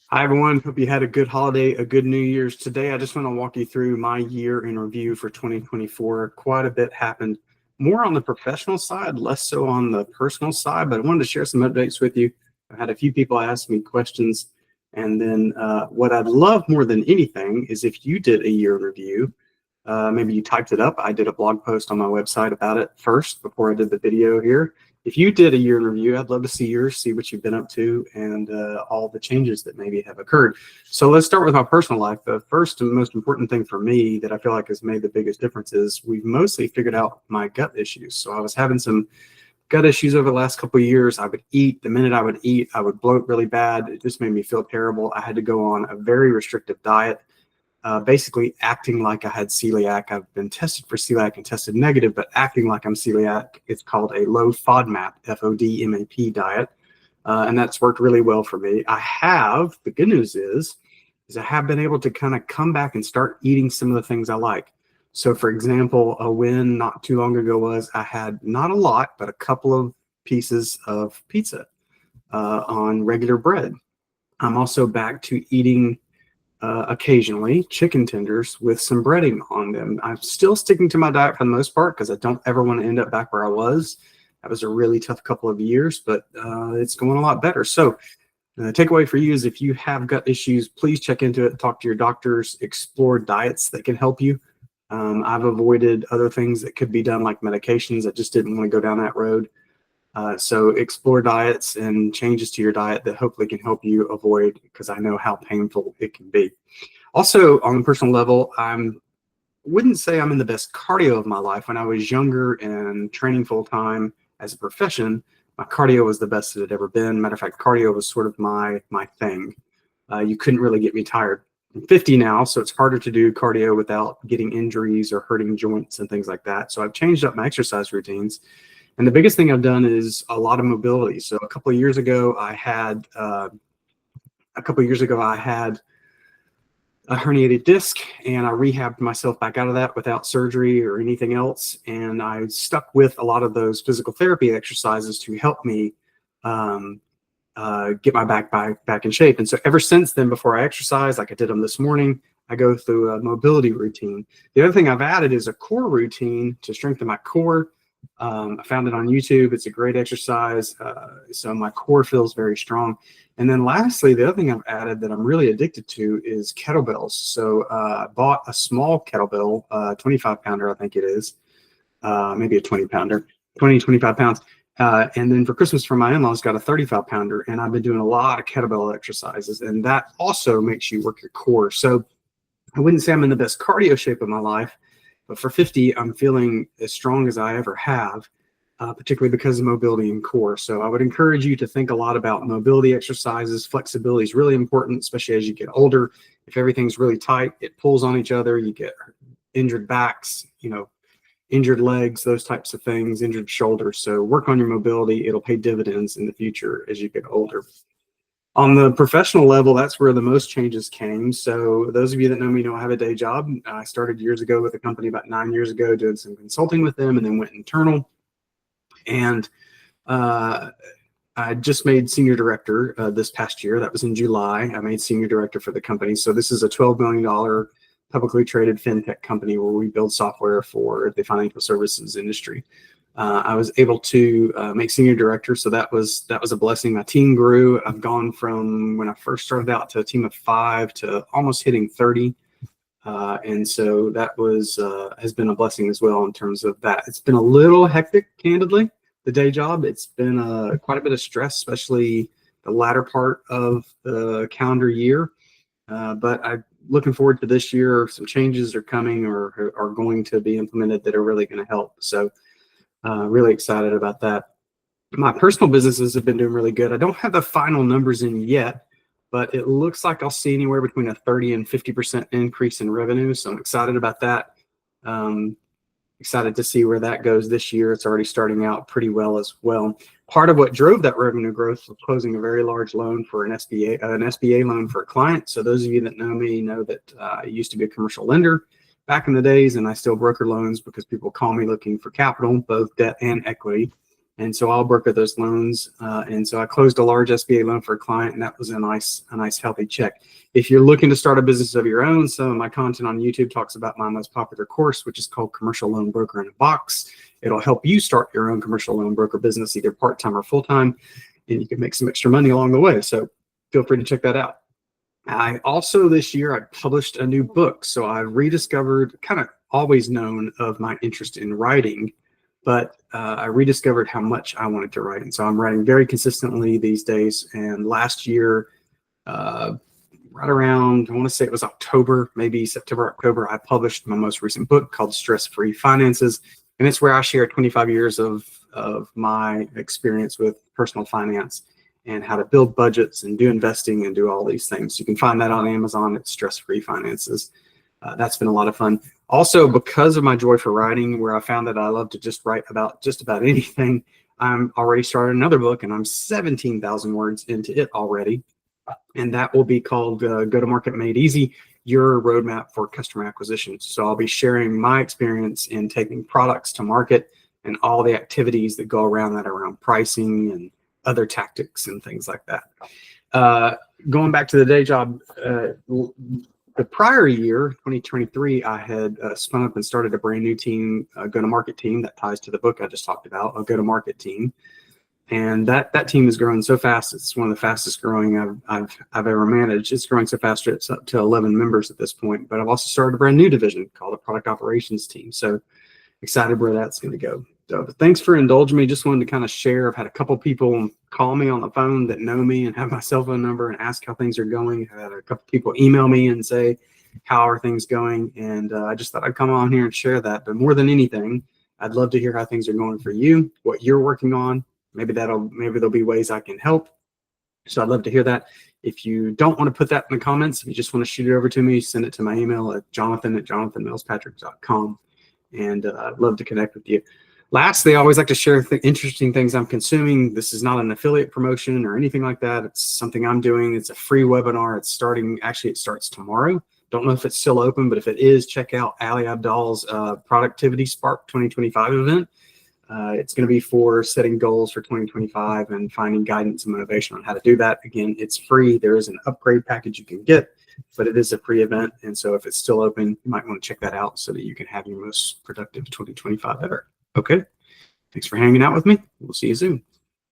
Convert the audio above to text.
Hi, everyone. Hope you had a good holiday, a good New Year's. Today, I just want to walk you through my year in review for 2024. Quite a bit happened, more on the professional side, less so on the personal side, but I wanted to share some updates with you. I had a few people ask me questions. And then what I'd love more than anything is if you did a year in review. Maybe you typed it up. I did a blog post on my website about it first before I did the video here. If you did a year in review, I'd love to see yours, see what you've been up to, and all the changes that maybe have occurred. So let's start with my personal life. The first and most important thing for me that I feel like has made the biggest difference is we've mostly figured out my gut issues. So I was having some gut issues over the last couple of years. I would eat. The minute I would eat, I would bloat really bad. It just made me feel terrible. I had to go on a very restrictive diet. Basically acting like I had celiac. I've been tested for celiac and tested negative, but acting like I'm celiac. It's called a low FODMAP, FODMAP diet. And that's worked really well for me. The good news is I have been able to kind of come back and start eating some of the things I like. So for example, a win not too long ago was I had not a lot, but a couple of pieces of pizza on regular bread. I'm also back to eating occasionally chicken tenders with some breading on them. I'm still sticking to my diet for the most part because I don't ever want to end up back where I was. That was a really tough couple of years, but it's going a lot better. So the takeaway for you is if you have gut issues, please check into it, talk to your doctors, explore diets that can help you. I've avoided other things that could be done like medications. I just didn't want to go down that road. So explore diets and changes to your diet that hopefully can help you avoid, because I know how painful it can be. Also, on a personal level, wouldn't say I'm in the best cardio of my life. When I was younger and training full time as a profession, my cardio was the best it had ever been. Matter of fact, cardio was sort of my thing. You couldn't really get me tired. I'm 50 now, so it's harder to do cardio without getting injuries or hurting joints and things like that. So I've changed up my exercise routines. And the biggest thing I've done is a lot of mobility. So a couple of years ago, I had a herniated disc, and I rehabbed myself back out of that without surgery or anything else. And I stuck with a lot of those physical therapy exercises to help me get my back in shape. And so ever since then, before I exercise, like I did them this morning, I go through a mobility routine. The other thing I've added is a core routine to strengthen my core. I found it on YouTube. It's a great exercise. So my core feels very strong. And then lastly, the other thing I've added that I'm really addicted to is kettlebells. So I bought a small kettlebell, 25 pounder, I think it is, maybe a 20 pounder, 25 pounds. And then for Christmas from my in-laws, got a 35 pounder. And I've been doing a lot of kettlebell exercises. And that also makes you work your core. So I wouldn't say I'm in the best cardio shape of my life, but for 50, I'm feeling as strong as I ever have, particularly because of mobility and core. So I would encourage you to think a lot about mobility exercises. Flexibility is really important, especially as you get older. If everything's really tight, it pulls on each other. You get injured backs, injured legs, those types of things, injured shoulders. So work on your mobility. It'll pay dividends in the future as you get older. On the professional level, that's where the most changes came. So those of you that know me know I have a day job. I started years ago with a company about 9 years ago, doing some consulting with them, and then went internal. And I just made senior director this past year. That was in July. I made senior director for the company. So this is a $12 million publicly traded fintech company where we build software for the financial services industry. I was able to make senior director, so that was a blessing. My team grew. I've gone from when I first started out to a team of 5 to almost hitting 30, and so that has been a blessing as well in terms of that. It's been a little hectic, candidly, the day job. It's been quite a bit of stress, especially the latter part of the calendar year. But I'm looking forward to this year. Some changes are coming or are going to be implemented that are really going to help. So. Really excited about that. My personal businesses have been doing really good. I don't have the final numbers in yet, but it looks like I'll see anywhere between a 30 and 50% increase in revenue. So I'm excited about that. Excited to see where that goes this year. It's already starting out pretty well as well. Part of what drove that revenue growth was closing a very large loan for an SBA loan for a client. So those of you that know me know that I used to be a commercial lender back in the days, and I still broker loans because people call me looking for capital, both debt and equity. And so I'll broker those loans. And so I closed a large SBA loan for a client, and that was a nice, healthy check. If you're looking to start a business of your own, some of my content on YouTube talks about my most popular course, which is called Commercial Loan Broker in a Box. It'll help you start your own commercial loan broker business, either part-time or full-time, and you can make some extra money along the way. So feel free to check that out. I also, this year, I published a new book. So I rediscovered, kind of always known of my interest in writing, but I rediscovered how much I wanted to write. And so I'm writing very consistently these days. And last year, right around, I want to say it was October, maybe September, October, I published my most recent book called Stress-Free Finances. And it's where I share 25 years of my experience with personal finance and how to build budgets and do investing and do all these things. You can find that on Amazon. It's Stress-Free Finances. That's been a lot of fun. Also, because of my joy for writing, where I found that I love to just write about just about anything, I'm already started another book, and I'm 17,000 words into it already. And that will be called Go to Market Made Easy, Your Roadmap for Customer Acquisition. So I'll be sharing my experience in taking products to market and all the activities that go around that, around pricing and other tactics and things like that. Going back to the day job, the prior year, 2023, I had spun up and started a brand new team, a go-to-market team that ties to the book I just talked about, a go-to-market team. And that team is growing so fast. It's one of the fastest growing I've ever managed. It's growing so fast, it's up to 11 members at this point. But I've also started a brand new division called a product operations team. So excited where that's going to go. So thanks for indulging me. Just wanted to kind of share. I've had a couple people call me on the phone that know me and have my cell phone number and ask how things are going. I've had a couple people email me and say, how are things going? And I just thought I'd come on here and share that. But more than anything, I'd love to hear how things are going for you, what you're working on. Maybe there'll be ways I can help. So I'd love to hear that. If you don't want to put that in the comments, if you just want to shoot it over to me, send it to my email at jonathan@jonathanmillspatrick.com. And I'd love to connect with you. Lastly, I always like to share interesting things I'm consuming. This is not an affiliate promotion or anything like that. It's something I'm doing. It's a free webinar. It's starting, actually, it starts tomorrow. Don't know if it's still open, but if it is, check out Ali Abdal's Productivity Spark 2025 event. It's going to be for setting goals for 2025 and finding guidance and motivation on how to do that. Again, it's free. There is an upgrade package you can get, but it is a free event. And so if it's still open, you might want to check that out so that you can have your most productive 2025 ever. Okay. Thanks for hanging out with me. We'll see you soon.